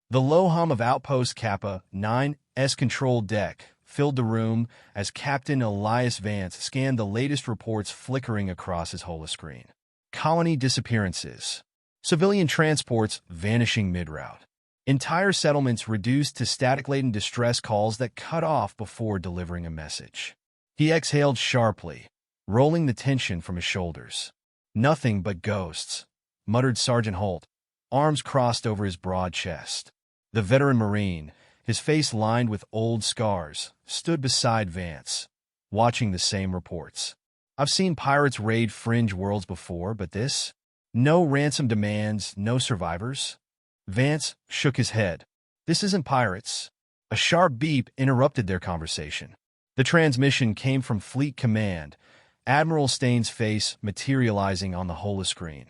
The low hum of Outpost Kappa 9's control deck filled the room as Captain Elias Vance scanned the latest reports flickering across his holoscreen. Colony disappearances. Civilian transports vanishing mid-route. Entire settlements reduced to static-laden distress calls that cut off before delivering a message. He exhaled sharply, rolling the tension from his shoulders. "Nothing but ghosts," muttered Sergeant Holt, arms crossed over his broad chest. The veteran Marine, his face lined with old scars, stood beside Vance, watching the same reports. "I've seen pirates raid fringe worlds before, but this? No ransom demands, no survivors?" Vance shook his head. "This isn't pirates." A sharp beep interrupted their conversation. The transmission came from Fleet Command, Admiral Staines' face materializing on the holoscreen,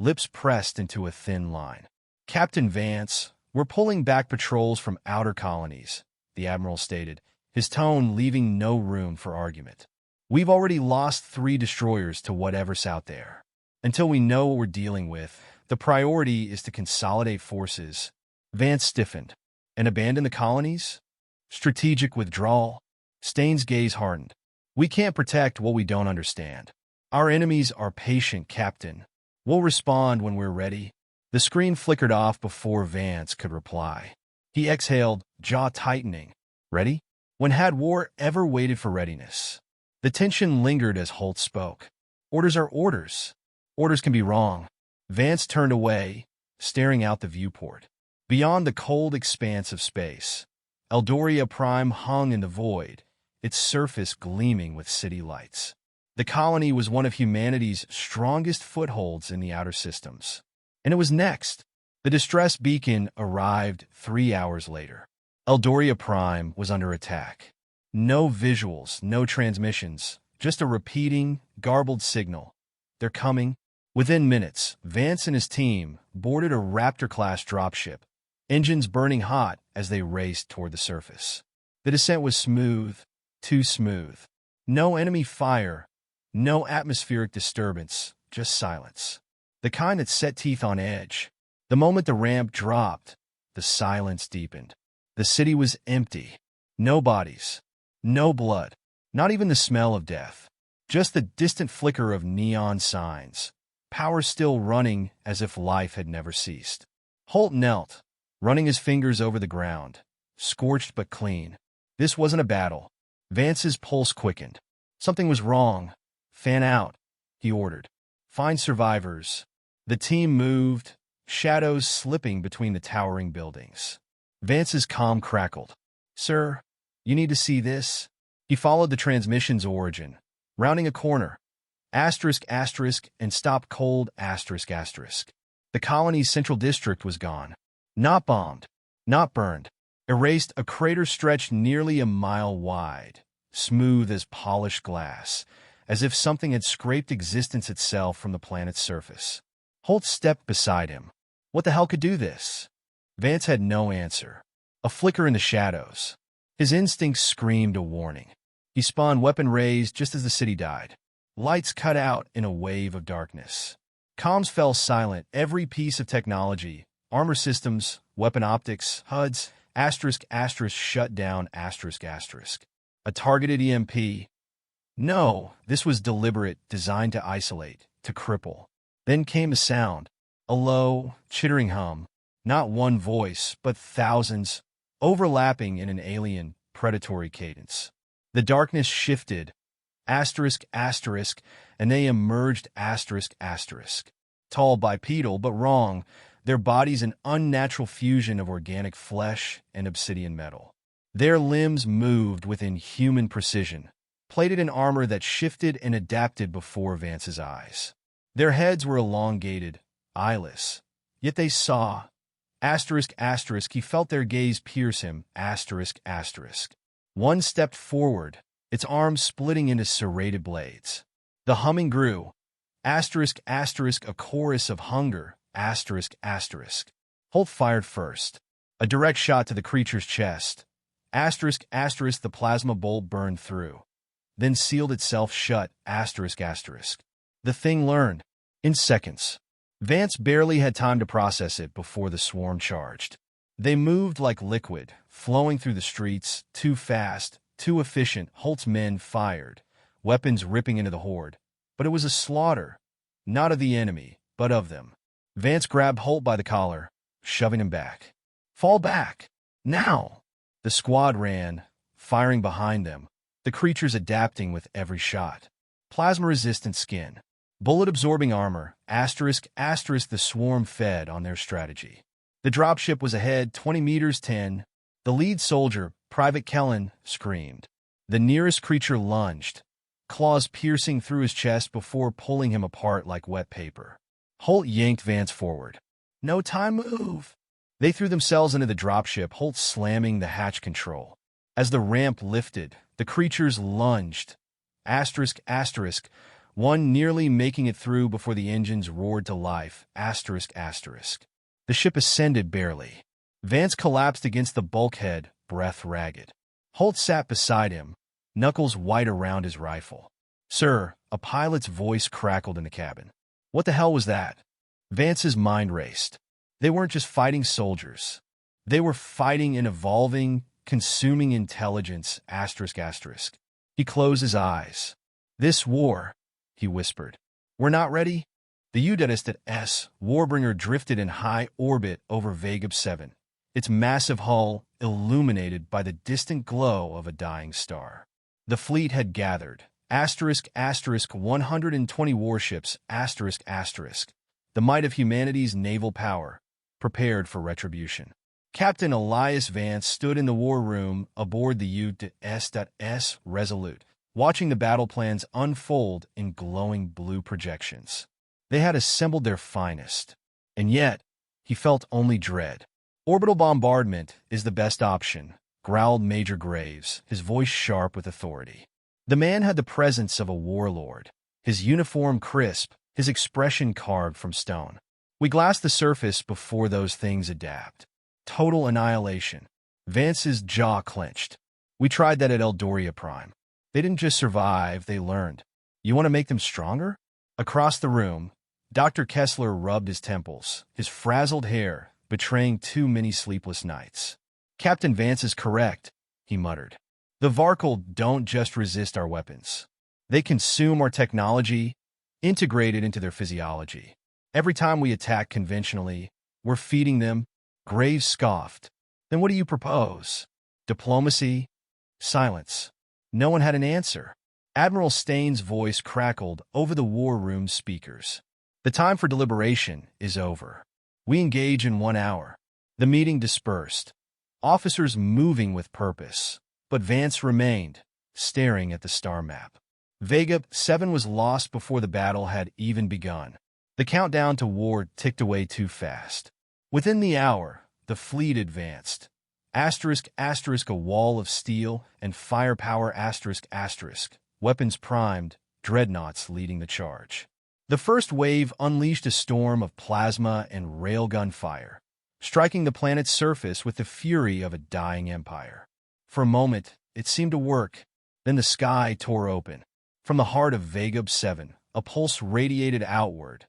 lips pressed into a thin line. "Captain Vance, we're pulling back patrols from outer colonies," the Admiral stated, his tone leaving no room for argument. "We've already lost 3 destroyers to whatever's out there. Until we know what we're dealing with, the priority is to consolidate forces." Vance stiffened. "And abandon the colonies? Strategic withdrawal?" Staines' gaze hardened. "We can't protect what we don't understand. Our enemies are patient, Captain. We'll respond when we're ready." The screen flickered off before Vance could reply. He exhaled, jaw tightening. "Ready? When had war ever waited for readiness?" The tension lingered as Holt spoke. "Orders are orders. Orders can be wrong." Vance turned away, staring out the viewport. Beyond the cold expanse of space, Eldoria Prime hung in the void, its surface gleaming with city lights. The colony was one of humanity's strongest footholds in the outer systems. And it was next. The distress beacon arrived 3 hours later. Eldoria Prime was under attack. No visuals, no transmissions, just a repeating, garbled signal. "They're coming." Within minutes, Vance and his team boarded a Raptor-class dropship, engines burning hot as they raced toward the surface. The descent was smooth, too smooth. No enemy fire, no atmospheric disturbance, just silence. The kind that set teeth on edge. The moment the ramp dropped, the silence deepened. The city was empty. No bodies, no blood, not even the smell of death. Just the distant flicker of neon signs. Power still running as if life had never ceased. Holt knelt, running his fingers over the ground, scorched but clean. This wasn't a battle. Vance's pulse quickened. Something was wrong. "Fan out," he ordered. "Find survivors." The team moved, shadows slipping between the towering buildings. Vance's comm crackled. "Sir, you need to see this." He followed the transmission's origin, rounding a corner. Asterisk, asterisk, and stop cold, asterisk, asterisk. The colony's central district was gone. Not bombed, not burned. Erased, a crater stretched nearly a mile wide, smooth as polished glass, as if something had scraped existence itself from the planet's surface. Holt stepped beside him. What the hell could do this? Vance had no answer. A flicker in the shadows. His instincts screamed a warning. He spawned weapon rays just as the city died. Lights cut out in a wave of darkness. Comms fell silent. Every piece of technology, armor systems, weapon optics, HUDs, asterisk, asterisk, shut down, asterisk, asterisk. A targeted EMP. No, this was deliberate, designed to isolate, to cripple. Then came a sound, a low, chittering hum. Not one voice, but thousands, overlapping in an alien, predatory cadence. The darkness shifted, asterisk, asterisk, and they emerged, asterisk, asterisk. Tall bipedal, but wrong, their bodies an unnatural fusion of organic flesh and obsidian metal. Their limbs moved with inhuman precision, plated in armor that shifted and adapted before Vance's eyes. Their heads were elongated, eyeless, yet they saw. Asterisk, asterisk, he felt their gaze pierce him, asterisk, asterisk. One stepped forward, its arms splitting into serrated blades. The humming grew. Asterisk, asterisk, a chorus of hunger, asterisk, asterisk. Holt fired first. A direct shot to the creature's chest. Asterisk, asterisk, the plasma bolt burned through. Then sealed itself shut, asterisk, asterisk. The thing learned. In seconds. Vance barely had time to process it before the swarm charged. They moved like liquid, flowing through the streets, too fast, too efficient. Holt's men fired, weapons ripping into the horde. But it was a slaughter, not of the enemy, but of them. Vance grabbed Holt by the collar, shoving him back. Fall back! Now! The squad ran, firing behind them, the creatures adapting with every shot. Plasma-resistant skin, bullet-absorbing armor, ***, the swarm fed on their strategy. The dropship was ahead 20 meters 10. The lead soldier, Private Kellen, screamed. The nearest creature lunged, claws piercing through his chest before pulling him apart like wet paper. Holt yanked Vance forward. No time move! They threw themselves into the dropship, Holt slamming the hatch control. As the ramp lifted, the creatures lunged. ***, one nearly making it through before the engines roared to life. ***. The ship ascended barely. Vance collapsed against the bulkhead, breath ragged. Holt sat beside him, knuckles white around his rifle. Sir, a pilot's voice crackled in the cabin. What the hell was that? Vance's mind raced. They weren't just fighting soldiers. They were fighting an evolving, consuming intelligence. ***. He closed his eyes. This war, he whispered. We're not ready? The USS Warbringer drifted in high orbit over Vega 7, its massive hull illuminated by the distant glow of a dying star. The fleet had gathered. ***, 120 warships. ***, the might of humanity's naval power, prepared for retribution. Captain Elias Vance stood in the war room aboard the USS Resolute, watching the battle plans unfold in glowing blue projections. They had assembled their finest, and yet he felt only dread. Orbital bombardment is the best option, growled Major Graves, his voice sharp with authority. The man had the presence of a warlord, his uniform crisp, his expression carved from stone. We glassed the surface before those things adapt. Total annihilation. Vance's jaw clenched. We tried that at Eldoria Prime. They didn't just survive, they learned. You want to make them stronger? Across the room, Dr. Kessler rubbed his temples, his frazzled hair betraying too many sleepless nights. Captain Vance is correct, he muttered. The Varkle don't just resist our weapons. They consume our technology, integrate it into their physiology. Every time we attack conventionally, we're feeding them. Graves scoffed. Then what do you propose? Diplomacy? Silence. No one had an answer. Admiral Staines' voice crackled over the war room speakers. The time for deliberation is over. We engage in 1 hour. The meeting dispersed. Officers moving with purpose. But Vance remained, staring at the star map. Vega 7 was lost before the battle had even begun. The countdown to war ticked away too fast. Within the hour, the fleet advanced. ***, a wall of steel and firepower ***, weapons primed, dreadnoughts leading the charge. The first wave unleashed a storm of plasma and railgun fire, striking the planet's surface with the fury of a dying empire. For a moment, it seemed to work. Then the sky tore open. From the heart of Vega 7, a pulse radiated outward.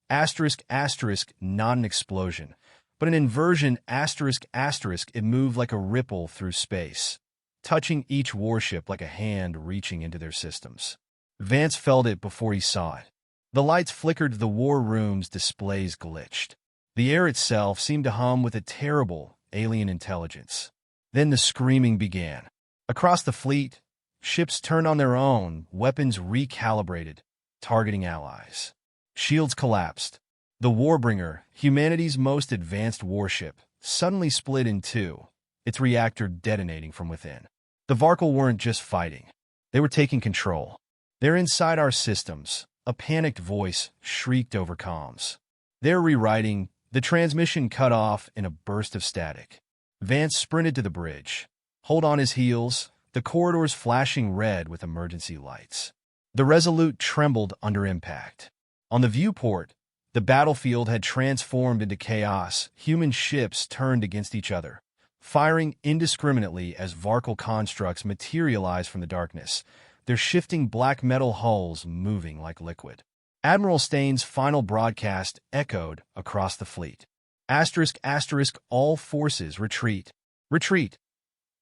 ***, not an explosion, but an inversion ***, it moved like a ripple through space, touching each warship like a hand reaching into their systems. Vance felt it before he saw it. The lights flickered, the war room's displays glitched. The air itself seemed to hum with a terrible, alien intelligence. Then the screaming began. Across the fleet, ships turned on their own, weapons recalibrated, targeting allies. Shields collapsed. The Warbringer, humanity's most advanced warship, suddenly split in two, its reactor detonating from within. The Varkle weren't just fighting. They were taking control. They're inside our systems, a panicked voice shrieked over comms. They're rewriting. The transmission cut off in a burst of static. Vance sprinted to the bridge. Hold on his heels, the corridors flashing red with emergency lights. The Resolute trembled under impact. On the viewport, the battlefield had transformed into chaos. Human ships turned against each other, firing indiscriminately as Varkle constructs materialized from the darkness, their shifting black metal hulls moving like liquid. Admiral Staines' final broadcast echoed across the fleet. Asterisk, asterisk, all forces, retreat. Retreat.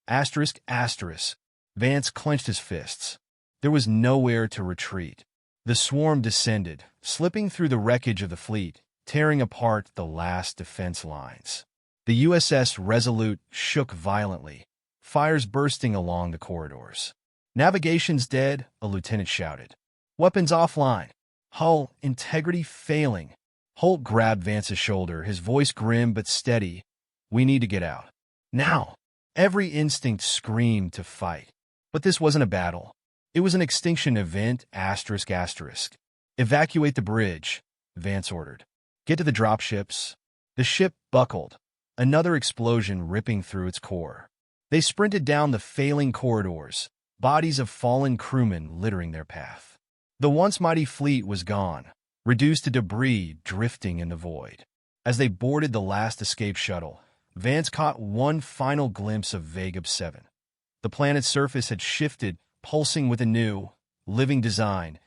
Asterisk, asterisk. Vance clenched his fists. There was nowhere to retreat. The swarm descended, slipping through the wreckage of the fleet, tearing apart the last defense lines. The USS Resolute shook violently, fires bursting along the corridors. "Navigation's dead," a lieutenant shouted. "Weapons offline. Hull integrity failing." Holt grabbed Vance's shoulder, his voice grim but steady. "We need to get out. Now." Every instinct screamed to fight. But this wasn't a battle. It was an extinction event, asterisk, asterisk. "Evacuate the bridge," Vance ordered. "Get to the dropships." The ship buckled, another explosion ripping through its core. They sprinted down the failing corridors, bodies of fallen crewmen littering their path. The once mighty fleet was gone, reduced to debris drifting in the void. As they boarded the last escape shuttle, Vance caught one final glimpse of Vega 7. The planet's surface had shifted, pulsing with a new, living design.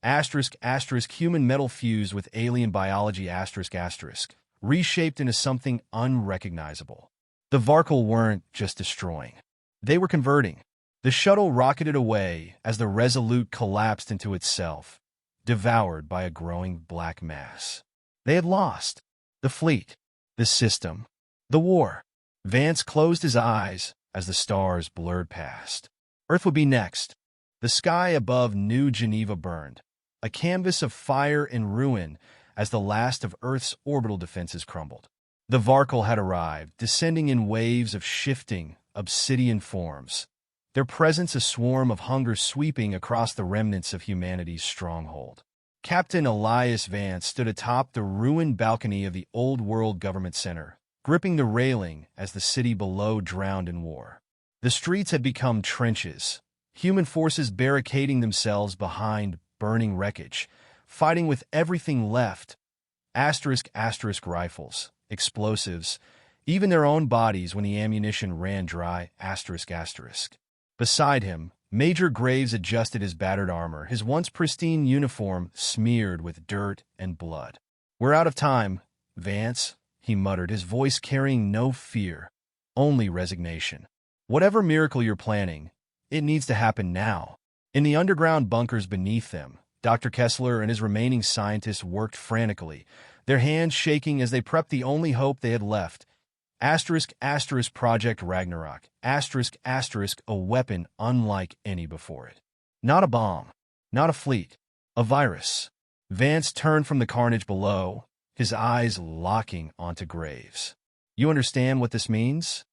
Asterisk, asterisk, human metal fused with alien biology, asterisk, asterisk, reshaped into something unrecognizable. The Varkle weren't just destroying. They were converting. The shuttle rocketed away as the Resolute collapsed into itself, devoured by a growing black mass. They had lost. The fleet. The system. The war. Vance closed his eyes as the stars blurred past. Earth would be next. The sky above New Geneva burned, a canvas of fire and ruin as the last of Earth's orbital defenses crumbled. The Varkle had arrived, descending in waves of shifting, obsidian forms, their presence a swarm of hunger sweeping across the remnants of humanity's stronghold. Captain Elias Vance stood atop the ruined balcony of the Old World Government Center, gripping the railing as the city below drowned in war. The streets had become trenches, human forces barricading themselves behind burning wreckage, fighting with everything left. Asterisk, asterisk rifles, explosives, even their own bodies when the ammunition ran dry, asterisk, asterisk. Beside him, Major Graves adjusted his battered armor, his once pristine uniform smeared with dirt and blood. "We're out of time, Vance," he muttered, his voice carrying no fear, only resignation. "Whatever miracle you're planning, it needs to happen now." In the underground bunkers beneath them, Dr. Kessler and his remaining scientists worked frantically, their hands shaking as they prepped the only hope they had left. Asterisk, asterisk, Project Ragnarok. Asterisk, asterisk, a weapon unlike any before it. Not a bomb, not a fleet, a virus. Vance turned from the carnage below, his eyes locking onto Graves. "You understand what this means?"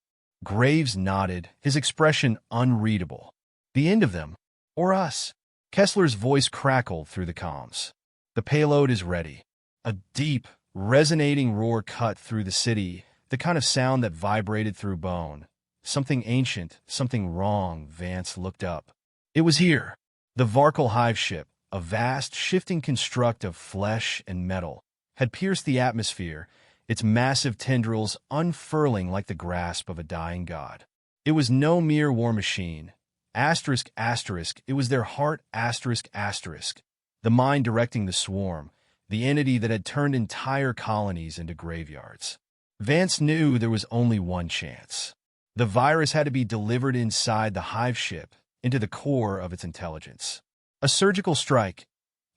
Graves nodded, his expression unreadable. "The end of them, or us." Kessler's voice crackled through the comms. "The payload is ready." A deep, resonating roar cut through the city, the kind of sound that vibrated through bone. Something ancient, something wrong. Vance looked up. It was here. The Varkle hive ship, a vast, shifting construct of flesh and metal, had pierced the atmosphere, its massive tendrils unfurling like the grasp of a dying god. It was no mere war machine. Asterisk, asterisk, it was their heart, asterisk, asterisk. The mind directing the swarm, the entity that had turned entire colonies into graveyards. Vance knew there was only one chance. The virus had to be delivered inside the hive ship, into the core of its intelligence. A surgical strike.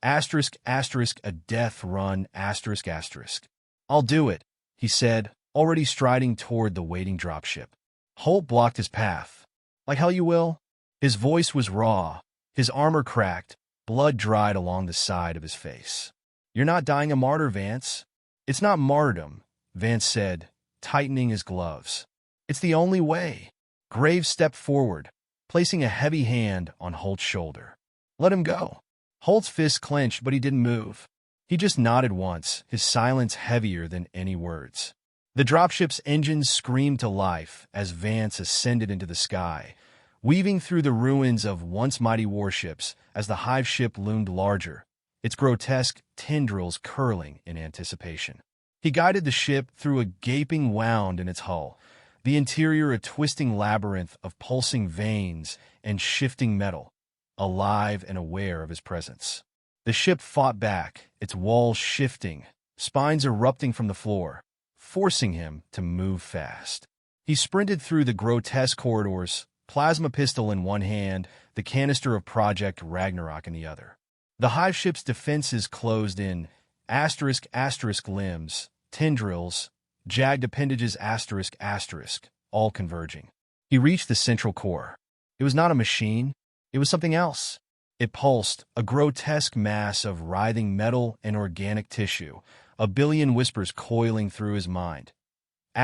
Asterisk, asterisk, a death run, asterisk, asterisk. "I'll do it," he said, already striding toward the waiting dropship. Holt blocked his path. "Like hell you will?" His voice was raw, his armor cracked, blood dried along the side of his face. "You're not dying a martyr, Vance." "It's not martyrdom," Vance said, tightening his gloves. "It's the only way." Graves stepped forward, placing a heavy hand on Holt's shoulder. "Let him go." Holt's fist clenched, but he didn't move. He just nodded once, his silence heavier than any words. The dropship's engines screamed to life as Vance ascended into the sky, weaving through the ruins of once mighty warships as the hive ship loomed larger, its grotesque tendrils curling in anticipation. He guided the ship through a gaping wound in its hull, the interior a twisting labyrinth of pulsing veins and shifting metal, alive and aware of his presence. The ship fought back, its walls shifting, spines erupting from the floor, forcing him to move fast. He sprinted through the grotesque corridors, plasma pistol in one hand, the canister of Project Ragnarok in the other. The hive ship's defenses closed in, **** limbs, tendrils, jagged appendages ***, all converging. He reached the central core. It was not a machine. It was something else. It pulsed, a grotesque mass of writhing metal and organic tissue, a billion whispers coiling through his mind. ***,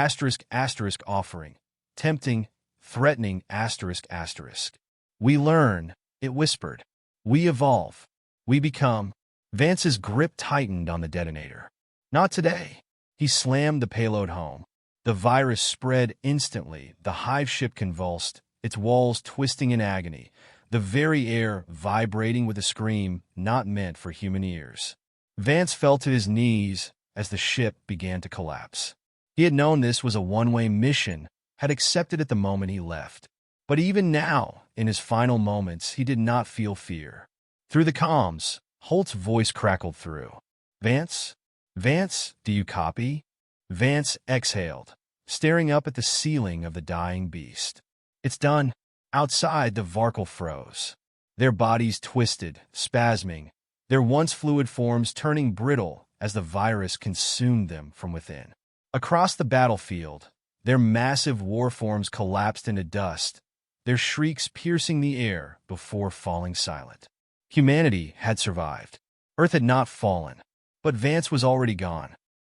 offering, tempting, threatening, ***. We learn, it whispered. We evolve. We become. Vance's grip tightened on the detonator. Not today. He slammed the payload home. The virus spread instantly. The hive ship convulsed, its walls twisting in agony, the very air vibrating with a scream not meant for human ears. Vance fell to his knees as the ship began to collapse. He had known this was a one-way mission, had accepted it the moment he left. But even now, in his final moments, he did not feel fear. Through the comms, Holt's voice crackled through. "Vance? Vance, do you copy?" Vance exhaled, staring up at the ceiling of the dying beast. "It's done." Outside, the Varkle froze. Their bodies twisted, spasming, their once fluid forms turning brittle as the virus consumed them from within. Across the battlefield, their massive war forms collapsed into dust, their shrieks piercing the air before falling silent. Humanity had survived. Earth had not fallen, but Vance was already gone.